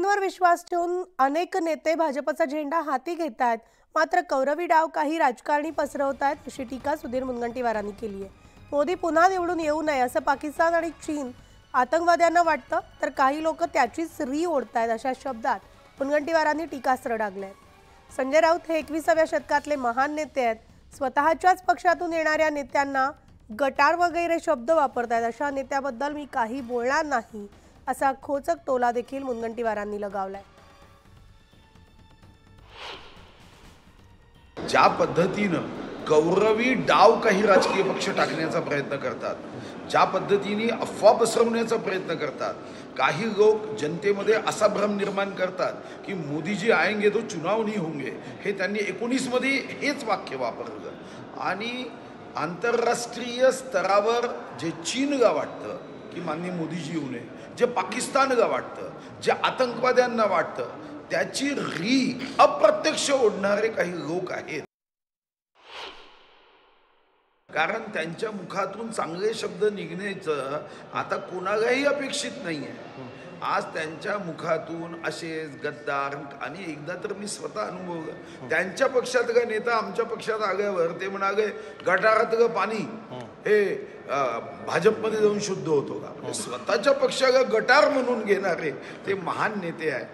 नेत्यांवर विश्वास ठेवून अनेक नेते भाजपचा झेंडा हाती घेत आहेत. मात्र कौरवी डाव काही राजकारणी पसरवत आहेत अशी टीका सुधीर मुनगंटीवारांनी केली आहे. मोदी पुन्हा निवडून येऊ नये असं पाकिस्तान आणि चीन आतंकवाद्यांना वाटतं, तर काही लोक त्याचीच री ओढतायत अशा शब्दात मुनगंटीवारांनी टीकास्त्र डागलंय. संजय राऊत हे 21व्या शतकातले महान नेते आहेत. स्वतःच्याच पक्षातून येणाऱ्या नेत्यांना गटार वगैरे शब्द वापरतायत. अशा नेत्याबद्दल मी काही बोलणार नाही असा खोचक टोला देखील मुनगंटीवारांनी लगावलाय. ज्या पद्धतीनं कौरवी डाव काही राजकीय पक्ष टाकण्याचा प्रयत्न करतात, ज्या पद्धतीने अफवा पसरवण्याचा प्रयत्न करतात, काही लोक जनतेमध्ये असा भ्रम निर्माण करतात की मोदीजी आएंगे तो चुनाव नहीं होंगे, हे त्यांनी 19 मध्ये हेच वाक्य वापरलं. आणि आंतरराष्ट्रीय स्तरावर जे चीनला वाटतं की माननीय मोदीजी येऊ नये, जे पाकिस्तानला वाटतं, जे आतंकवाद्यांना वाटतं, त्याची री अप्रत्यक्ष ओढणारे काही लोक आहेत. कारण त्यांच्या मुखातून चांगले शब्द निघण्याचं आता कोणालाही अपेक्षित नाही आहे. आज त्यांच्या मुखातून असेच गद्दार, आणि एकदा तर मी स्वतः अनुभवलं, त्यांच्या पक्षातला नेता आमच्या पक्षात आल्यावर ते म्हणाले गटारातलं पाणी हे भाजपमध्ये जाऊन शुद्ध होतो का. स्वतःच्या पक्षाला गटार म्हणून घेणारे ते महान नेते आहे.